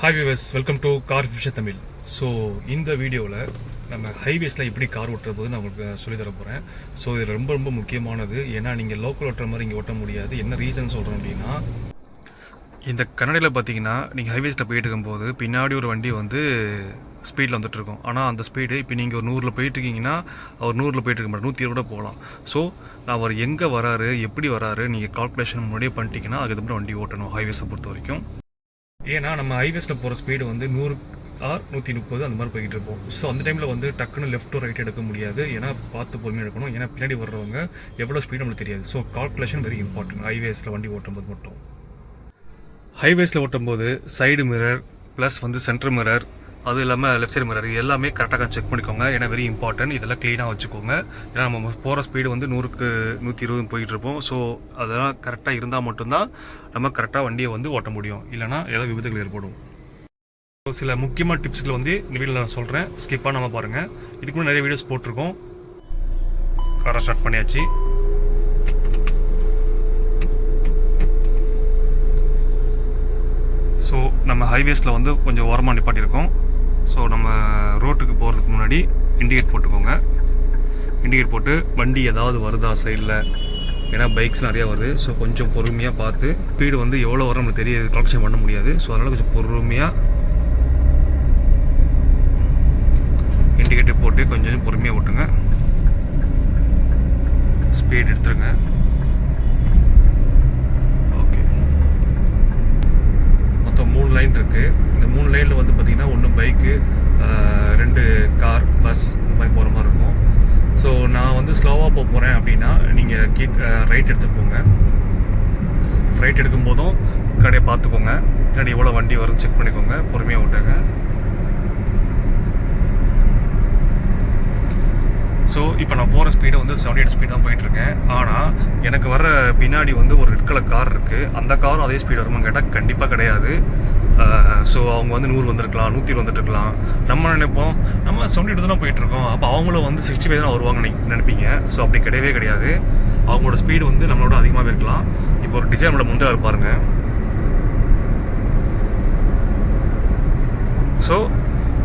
Hi viewers, welcome to car future Tamil. So இந்த வீடியோவில் நம்ம ஹைவேஸில் எப்படி கார் ஓட்டுற போது நான் உங்களுக்கு சொல்லித்தர போகிறேன். ஸோ இது ரொம்ப ரொம்ப முக்கியமானது. ஏன்னா நீங்கள் லோக்கல் ஓட்டுற மாதிரி இங்கே ஓட்ட முடியாது. என்ன ரீசன் சொல்கிறேன் அப்படின்னா, இந்த கன்னடையில் பார்த்தீங்கன்னா நீங்கள் ஹைவேஸில் போயிட்டு இருக்கும்போது பின்னாடி ஒரு வண்டி வந்து ஸ்பீடில் வந்துட்டுருக்கோம். ஆனால் அந்த ஸ்பீடு இப்போ நீங்கள் ஒரு 100ல் போயிட்டுருக்கீங்கன்னா அவர் 100ல் போயிட்டு இருக்க மாட்டார், 120 கூட போகலாம். ஸோ அவர் எங்கே வராரு, எப்படி வராரு, நீங்கள் கால்குலேஷன் முன்னாடியே பண்ணிட்டீங்கன்னா அதுக்கப்புறம் வண்டி ஓட்டணும் ஹைவேஸை பொறுத்த வரைக்கும். ஏன்னா நம்ம ஹைவேஸில் போகிற ஸ்பீடு வந்து 100 ஆர் 130 அந்த மாதிரி போய்கிட்டு இருப்போம். ஸோ அந்த டைமில் வந்து டக்குன்னு லெஃப்ட் ரைட் எடுக்க முடியாது. ஏன்னா பார்த்து பொறுமையாக எடுக்கணும். ஏன்னா பின்னாடி வர்றவங்க எவ்வளோ ஸ்பீடு நம்மளுக்கு தெரியாது. ஸோ கால்குலேஷன் வெரி இம்பார்ட்டன்ட் ஹைவேஸில் வண்டி ஓட்டும்போது மட்டும். ஹைவேஸில் ஓட்டும்போது சைடு மிரர் ப்ளஸ் வந்து சென்டர் மிரர், அது இல்லாமல் லெஃப்ட் சைடு மிரர், இது எல்லாமே கரெக்டாக செக் பண்ணிக்கோங்க. ஏன்னா வெரி இம்பார்ட்டன்ட். இதெல்லாம் க்ளீனாக வச்சுக்கோங்க. ஏன்னா நம்ம போகிற ஸ்பீடு வந்து 100க்கு 120 போயிட்டு இருப்போம். ஸோ அதெல்லாம் கரெக்டாக இருந்தால் மட்டும்தான் நம்ம கரெக்டாக வண்டியை வந்து ஓட்ட முடியும். இல்லைனா ஏதாவது விபத்துகள் ஏற்படும். ஸோ சில முக்கியமான டிப்ஸ்களை வந்து இந்த வீடியோவில் நான் சொல்கிறேன். ஸ்கிப்பாக நம்ம பாருங்கள். இதுக்கு முன்னாடி நிறைய வீடியோஸ் போட்டிருக்கோம். காரை ஸ்டார்ட் பண்ணியாச்சு. ஸோ நம்ம ஹைவேஸில் வந்து கொஞ்சம் ஓரமாக நிப்பாட்டியிருக்கோம். ஸோ நம்ம ரோட்டுக்கு போகிறதுக்கு முன்னாடி இண்டிகேட் போட்டுக்கோங்க. இண்டிகேட் போட்டு வண்டி ஏதாவது வருதா சைடில், ஏன்னா பைக்ஸ் நிறையா வருது. ஸோ கொஞ்சம் பொறுமையாக பார்த்து, ஸ்பீடு வந்து எவ்வளோ வரும் நம்மளுக்கு தெரியாது, கால்குலேஷன் பண்ண முடியாது. ஸோ அதனால் கொஞ்சம் பொறுமையாக இண்டிகேட்டர் போட்டு கொஞ்சம் பொறுமையாக ஓட்டுங்க. ஸ்பீட் எடுத்துருங்க. ஓகே, மொத்தம் 3 லைன் இருக்குது. இந்த 3 லைனில் வந்து பார்த்திங்கன்னா 1 பைக்கு, 2 கார், பஸ் இந்த மாதிரி போகிற மாதிரி இருக்கும். ஸோ நான் வந்து ஸ்லோவாக போக போகிறேன் அப்படின்னா நீங்கள் ரைட் எடுத்துகிட்டு போங்க. ரைட் எடுக்கும்போதும் கடையை பார்த்துக்கோங்க. பின்னாடி எவ்வளோ வண்டி வரும் செக் பண்ணிக்கோங்க. பொறுமையாக ஓட்டுங்க. ஸோ இப்போ நான் போகிற ஸ்பீடை வந்து 78 ஸ்பீட் தான் போயிட்டுருக்கேன். ஆனால் எனக்கு வர பின்னாடி வந்து ஒரு ரெட் கலர் கார் இருக்குது. அந்த காரும் அதே ஸ்பீடு வருமான்னு கேட்டால் கண்டிப்பாக கிடையாது. ஸோ அவங்க வந்து 100 வந்துருக்கலாம், 120 வந்துட்டுருக்கலாம். நம்ம நினைப்போம் நம்ம 78 தான் போயிட்டுருக்கோம், அப்போ அவங்களும் வந்து 65 தான் வருவாங்கன்னு நினைப்பீங்க. ஸோ அப்படி கிடையவே கிடையாது. அவங்களோட ஸ்பீடு வந்து நம்மளோட அதிகமாகவே இருக்கலாம். இப்போ ஒரு டிசைனோட முந்திர இருப்பாருங்க. ஸோ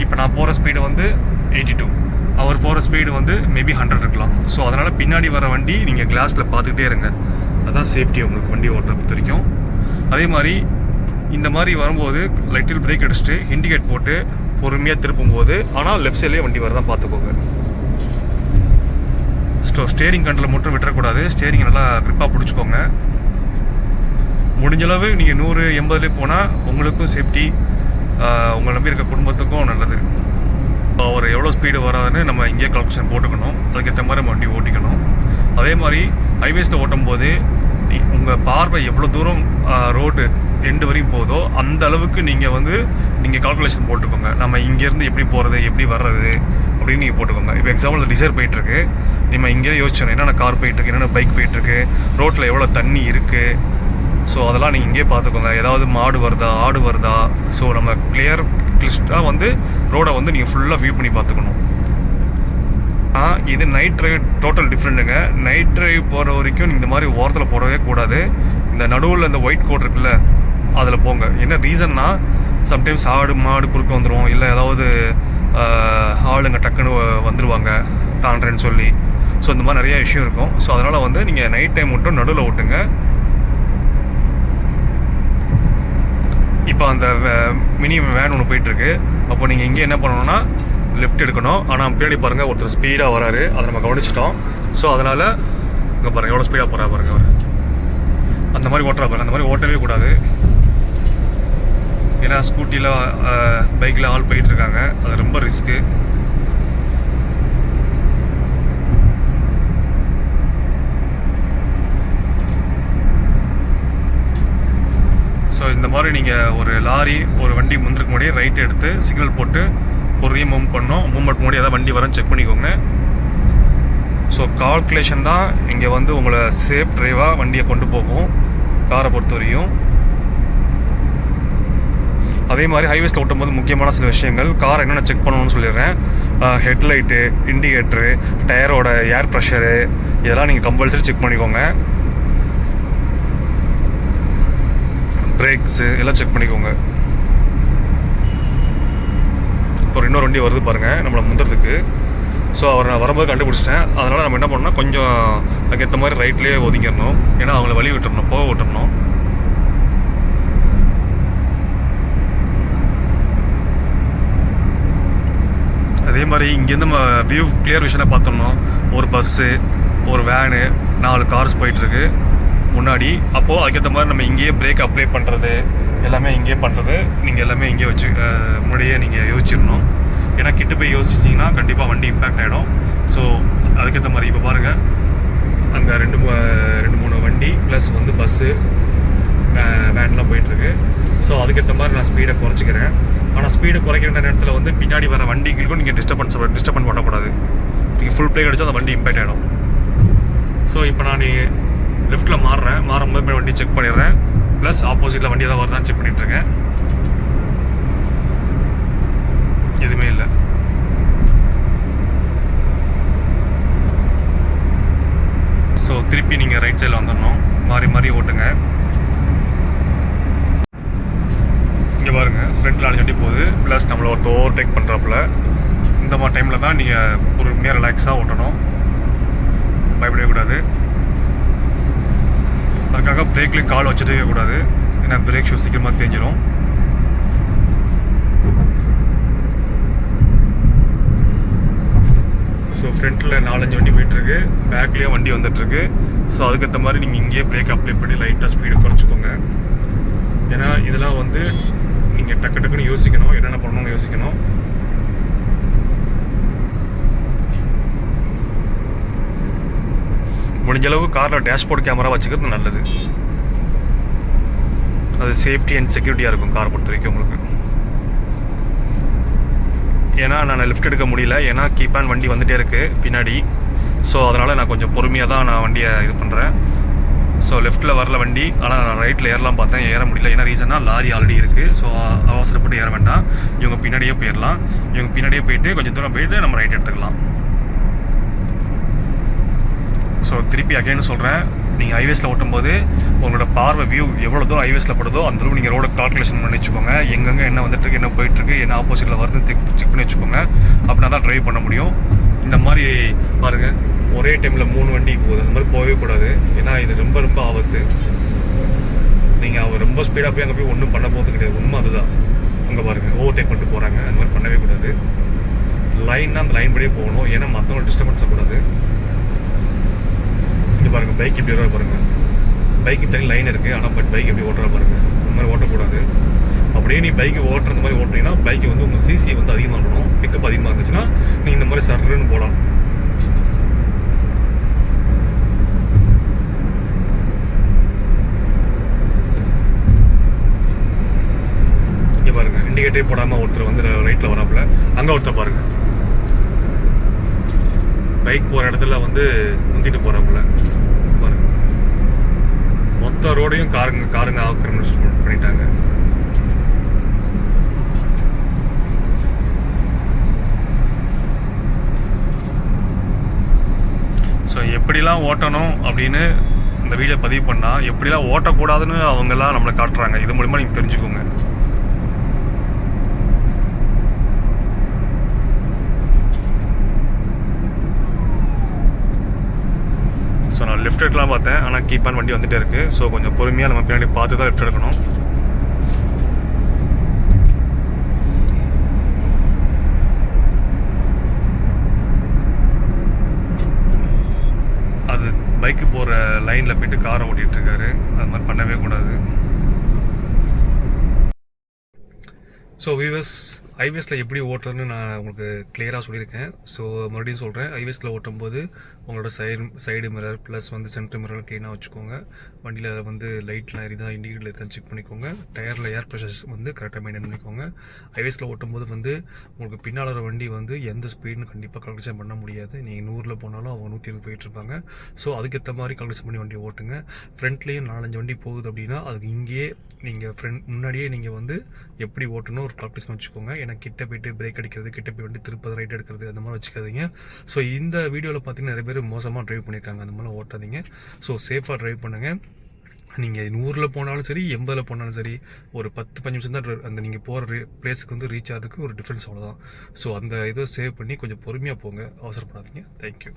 இப்போ நான் போகிற ஸ்பீடு வந்து 82, அவர் போகிற ஸ்பீடு வந்து மேபி 100 இருக்கலாம். ஸோ அதனால் பின்னாடி வர வண்டி நீங்கள் கிளாஸில் பார்த்துக்கிட்டே இருங்க. அதுதான் சேஃப்டி உங்களுக்கு வண்டி ஓட்டுற பொறுத்த வரைக்கும். அதே மாதிரி இந்த மாதிரி வரும்போது லைட்டில் பிரேக் அடிச்சுட்டு இண்டிகேட் போட்டு பொறுமையாக திருப்பும்போது, ஆனால் லெஃப்ட் சைட்லேயே வண்டி வரதான் பார்த்துக்கோங்க. ஸ்டேரிங் கண்ட்ரோல் மட்டும் விட்டுறக்கூடாது. ஸ்டேரிங் நல்லா க்ரிப்பாக பிடிச்சிக்கோங்க. முடிஞ்சளவு நீங்கள் 180 போனால் உங்களுக்கும் சேஃப்டி, உங்களை நம்பி இருக்க குடும்பத்துக்கும் நல்லது. அவர் எவ்வளோ ஸ்பீடு வராதுன்னு நம்ம இங்கேயே கால்குலேஷன் போட்டுக்கணும். அதுக்கேற்ற மாதிரி நம்ம வண்டி ஓட்டிக்கணும். அதே மாதிரி ஹைவேஸில் ஓட்டும் போது உங்கள் பார்வை எவ்வளோ தூரம் ரோடு எண்டு வரையும் போதோ அந்த அளவுக்கு நீங்கள் கால்குலேஷன் போட்டுக்கோங்க. நம்ம இங்கேருந்து எப்படி போகிறது, எப்படி வர்றது அப்படின்னு நீங்கள் போட்டுக்கோங்க. இப்போ எக்ஸாம்பிள் டிசைர் போயிட்டுருக்கு, நம்ம இங்கேயே யோசிச்சோம் என்னென்ன கார் போயிட்டுருக்கு, என்னென்ன பைக் போயிட்டுருக்கு, ரோட்டில் எவ்வளோ தண்ணி இருக்குது. ஸோ அதெல்லாம் நீங்கள் இங்கேயே பார்த்துக்கோங்க. ஏதாவது மாடு வருதா, ஆடு வருதா. ஸோ நம்ம கிளியராக வந்து ரோடை வந்து நீங்கள் ஃபுல்லாக வியூ பண்ணி பார்த்துக்கணும். இது நைட் ட்ரைவ் டோட்டல் டிஃப்ரெண்ட்டுங்க. நைட் ட்ரைவ் போகிற வரைக்கும் நீங்கள் இந்த மாதிரி ஓரத்தில் போடவே கூடாது. இந்த நடுவில் இந்த ஒயிட் கோட் இருக்குல்ல, அதில் போங்க. என்ன ரீசன்னா, சம்டைம்ஸ் ஆடு மாடு குறுக்க வந்துடும், இல்லை ஏதாவது ஆளுங்க டக்குன்னு வந்துடுவாங்க தாண்டேன்னு சொல்லி. ஸோ இந்த மாதிரி நிறையா விஷயம் இருக்கும். ஸோ அதனால் வந்து நீங்கள் நைட் டைம் மட்டும் நடுவில் ஓட்டுங்க. இப்போ அந்த மினி வேன் ஒன்று போயிட்டுருக்கு. அப்போ நீங்கள் இங்கே என்ன பண்ணணும்னா லெஃப்ட் எடுக்கணும். ஆனால் பின்னாடி பாருங்கள் ஒருத்தர் ஸ்பீடாக வராரு, அதை நம்ம கவனிச்சிட்டோம். ஸோ அதனால் இங்கே பாருங்கள் எவ்வளோ ஸ்பீடாக போகிறா பாருங்கள் அவர். அந்த மாதிரி ஓட்டுறா பாருங்கள். அந்த மாதிரி ஓட்டவே கூடாது. ஏன்னா ஸ்கூட்டியில் பைக்கில் ஆள் போயிட்டுருக்காங்க, அது ரொம்ப ரிஸ்க்கு. ஸோ இந்த மாதிரி நீங்கள் ஒரு லாரி ஒரு வண்டி முந்திருக்கு முன்னாடியே ரைட் எடுத்து சிக்னல் போட்டு பொறுமையாக மூவ்மெண்ட் முன்னாடி ஏதாவது வண்டி வரன்னு செக் பண்ணிக்கோங்க. ஸோ கால்குலேஷன் தான் இங்கே வந்து உங்களை சேஃப் டிரைவாக வண்டியை கொண்டு போகும் காரை பொறுத்த வரையும். அதே மாதிரி ஹைவேஸில் ஓட்டும்போது முக்கியமான சில விஷயங்கள், காரை என்னென்ன செக் பண்ணணும்னு சொல்லிடுறேன். ஹெட்லைட்டு, இண்டிகேட்ரு, டயரோட ஏர் ப்ரெஷரு, இதெல்லாம் நீங்கள் கம்பல்சரி செக் பண்ணிக்கோங்க. பிரேக்ஸு எல்லாம் செக் பண்ணிக்கோங்க. வண்டி வருது பாருங்கள் நம்மளை முந்துறதுக்கு. ஸோ அவரை நான் வரும்போது கண்டுபிடிச்சிட்டேன். அதனால் நம்ம என்ன பண்ணோம்னா கொஞ்சம் அதுக்கேற்ற மாதிரி ரைட்லேயே ஒதுங்கிடணும். ஏன்னா அவங்கள வழி விட்டுறணும், போக விட்டுறணும். அதே மாதிரி இங்கேருந்து நம்ம வியூ கிளியர் விஷயம் பார்த்தோம்னா ஒரு பஸ்ஸு, ஒரு வேனு, 4 கார்ஸ் போயிட்டுருக்கு முன்னாடி. அப்போது அதுக்கேற்ற மாதிரி நம்ம இங்கேயே பிரேக் அப்ளை பண்ணுறது எல்லாமே இங்கேயே பண்ணுறது நீங்கள் எல்லாமே இங்கேயே வச்சு முன்னாடியே நீங்கள் யோசிச்சிடணும். ஏன்னா கிட்ட போய் யோசிச்சிங்கன்னா கண்டிப்பாக வண்டி இம்பேக்ட் ஆகிடும். ஸோ அதுக்கேற்ற மாதிரி இப்போ பாருங்கள் அங்கே 2-3 வண்டி ப்ளஸ் வந்து பஸ்ஸு வேன்லாம் போயிட்டுருக்கு. ஸோ அதுக்கேற்ற மாதிரி நான் ஸ்பீடை குறைச்சிக்கிறேன். ஆனால் ஸ்பீடை குறைக்கிற நேரத்தில் வந்து பின்னாடி வர வண்டிகளுக்கும் நீங்கள் டிஸ்டர்பன்ஸ் பண்ணக்கூடாது. நீங்கள் ஃபுல் பிரேக் அடித்தா அந்த வண்டி இம்பேக்ட் ஆகிடும். ஸோ இப்போ நான் லெஃப்ட்டில் மாறும்போது போய் வண்டி செக் பண்ணிடுறேன். ப்ளஸ் ஆப்போசிட்டில் வண்டி ஏதாவது வருதான்னு செக் பண்ணிகிட்ருக்கேன். எதுவுமே இல்லை. ஸோ திருப்பி நீங்கள் ரைட் சைடில் வந்துடணும். மாறி ஓட்டுங்க. இங்கே பாருங்கள் ஃப்ரண்ட்டில் 4 வண்டி போகுது. ப்ளஸ் நம்மளை ஒருத்தர் ஓவர்டேக் பண்ணுறாப்புல. இந்த மாதிரி டைமில் தான் நீங்கள் பொறுமையாக ரிலாக்ஸாக ஓட்டணும், பயப்படவே கூடாது. அதுக்காக பிரேக்லேயும் கால் வச்சுட்டே கூடாது. ஏன்னா பிரேக் ஷூ சீக்கிரமாக தெரிஞ்சிடும். ஸோ ஃப்ரண்ட்டில் 4-5 வண்டி போயிட்டுருக்கு, பேக்லேயும் வண்டி வந்துட்டுருக்கு. ஸோ அதுக்கேற்ற மாதிரி நீங்கள் இங்கேயே பிரேக் அப்ளை பண்ணி லைட்டாக ஸ்பீடை குறைச்சிக்கோங்க. ஏன்னா இதெல்லாம் வந்து நீங்கள் டக்குன்னு யோசிக்கணும், என்னென்ன பண்ணணும்னு யோசிக்கணும். முடிஞ்ச அளவு காரில் டேஷ்போர்ட் கேமரா வச்சுக்கிறது நல்லது. அது சேஃப்டி அண்ட் செக்யூரிட்டியாக இருக்கும் காரை பொறுத்த வரைக்கும் உங்களுக்கு. ஏன்னா நான் லிஃப்ட் எடுக்க முடியல, ஏன்னா கீப்பான் வண்டி வந்துகிட்டே இருக்குது பின்னாடி. ஸோ அதனால் நான் கொஞ்சம் பொறுமையாக தான் நான் வண்டியை இது பண்ணுறேன். ஸோ லெஃப்ட்டில் வரல வண்டி, ஆனால் நான் ரைட்டில் ஏறலாம் பார்த்தேன், ஏற முடியல. ஏன்னா ரீசன்னா லாரி ஆல்ரெடி இருக்குது. ஸோ அவசரப்பட்டு ஏற வேண்டாம், இவங்க பின்னாடியே போயிடலாம். இவங்க பின்னாடியே போயிட்டு கொஞ்சம் தூரம் போயிட்டு நம்ம ரைட் எடுத்துக்கலாம். ஸோ திருப்பி அகைன்னு சொல்கிறேன், நீங்கள் ஹைவேஸில் ஓட்டும்போது உங்களோட பார்வை வியூ எவ்வளோ தூரம் ஹைவேஸில் படுதோ அந்தளவு நீங்கள் ரோட கால்குலேஷன் பண்ணி வச்சுக்கோங்க. எங்கெங்கே என்ன வந்துட்டுருக்கு, என்ன போயிட்டுருக்கு, என்ன ஆப்போசிட்டில் வருதுன்னு செக் பண்ணி வச்சுக்கோங்க. அப்படின்னா தான் ட்ரைவ் பண்ண முடியும். இந்த மாதிரி பாருங்கள், ஒரே டைமில் 3 வண்டி போகுது, அந்த மாதிரி போகவே கூடாது. ஏன்னா இது ரொம்ப ஆபத்து. நீங்கள் அவர் ரொம்ப ஸ்பீடாக போய் அங்கே போய் ஒன்றும் பண்ண போகிறது கிடையாது. உண்மை அதுதான். அங்கே பாருங்கள் ஓவர்டேக் பண்ணிட்டு போகிறாங்க. அந்த மாதிரி பண்ணவே கூடாது. லைன்னா அந்த லைன் படியே போகணும். ஏன்னா மற்றவங்க டிஸ்டர்பன்ஸ் கூடாது. இங்கே பாருங்கள் பைக் இப்படி வர பாருங்கள். பைக்கு தனி லைன் இருக்குது, ஆனால் பைக் எப்படி ஓட்டுறா பாருங்கள். இந்த மாதிரி ஓட்டக்கூடாது. அப்படியே நீ பைக்கு ஓட்டுற மாதிரி ஓட்டுறீங்கன்னா பைக்கு வந்து உங்கள் சிசி வந்து அதிகமாக இருக்கணும். பிக்கப் அதிகமாக இருந்துச்சுன்னா நீங்கள் இந்த மாதிரி சர்ன்னு போகலாம். இங்கே பாருங்கள் இண்டிகேட்டரே போடாமல் ஒருத்தர் வந்து ரைட்டில் வராப்புல. அங்கே ஒருத்தர் பாருங்கள் பைக் போகிற இடத்துல வந்து முந்திட்டு போகிறாப்புல பாருங்க. மொத்த ரோடையும் காருங்க ஆக்கிரமிச்சு பண்ணிட்டாங்க. ஸோ எப்படிலாம் ஓட்டணும் அப்படின்னு இந்த வீடியோ பதிவு பண்ணால், எப்படிலாம் ஓட்டக்கூடாதுன்னு அவங்கெல்லாம் நம்மளை காட்டுறாங்க. இது மூலிமா நீங்கள் தெரிஞ்சுக்கோங்க. ஸோ நான் லெஃப்ட் எடுக்கலாம் பார்த்தேன், ஆனால் கீப்பான் வண்டி வந்துகிட்டே இருக்குது. ஸோ கொஞ்சம் பொறுமையாக நம்ம பின்னாடி பார்த்து தான் லெஃப்ட் எடுக்கணும். அது பைக்கு போகிற லைனில் போய்ட்டு காரை ஓட்டிகிட்டு இருக்காரு. அது மாதிரி பண்ணவே கூடாது. ஸோ ஹைவேஸில் எப்படி ஓட்டுறதுன்னு நான் உங்களுக்கு கிளியராக சொல்லியிருக்கேன். ஸோ மறுபடியும் சொல்கிறேன், ஹைவேஸில் ஓட்டும்போது உங்களோட சைடு மிரர் ப்ளஸ் வந்து சென்டர் மிரர் க்ளீனாக வச்சுக்கோங்க. வண்டியில் வந்து லைட்லாம் எரிதா, இண்டிகேட்டர் எரிதான் செக் பண்ணிக்கோங்க. டயரில் ஏர் ப்ரெஷர்ஸ் வந்து கரெக்டாக மெயின்டைன் பண்ணிக்கோங்க. ஹைவேஸில் ஓட்டும்போது வந்து உங்களுக்கு பின்னால் வர வண்டி வந்து எந்த ஸ்பீடுன்னு கண்டிப்பாக கால்குலேஷன் பண்ண முடியாது. நீங்கள் 100 போனாலும் அவங்க 120 போயிட்டுருப்பாங்க. ஸோ அதுக்கேற்ற மாதிரி கால்குலேஷன் பண்ணி வண்டி ஓட்டுங்க. ஃப்ரண்ட்லேயும் 4-5 வண்டி போகுது அப்படின்னா அதுக்கு இங்கேயே நீங்கள் முன்னாடியே நீங்கள் வந்து எப்படி ஓட்டணும் ஒரு கால்குலேஷன் வச்சுக்கோங்க. ஏன்னா கிட்ட போய்ட்டு பிரேக் அடிக்கிறது, கிட்ட போய் வண்டி திருப்பது, ரைட் எடுக்கிறது, அந்த மாதிரி வச்சுக்காதீங்க. ஸோ இந்த வீடியோவில் பார்த்தீங்கன்னா நிறைய பேர் மோசமாக ட்ரைவ் பண்ணியிருக்காங்க. அந்த மாதிரிலாம் ஓட்டாதீங்க. ஸோ சேஃபாக ட்ரைவ் பண்ணுங்கள். நீங்கள் 100ல் போனாலும் சரி 80ல் போனாலும் சரி ஒரு 10-15 நிமிஷம் தான் அந்த நீங்கள் போகிற பிளேஸுக்கு வந்து ரீச் ஆகிறதுக்கு ஒரு டிஃப்ரென்ஸ் அவ்வளோதான். ஸோ அந்த இதை சேவ் பண்ணி கொஞ்சம் பொறுமையாக போங்க, அவசரப்படாதீங்க. தேங்க்யூ.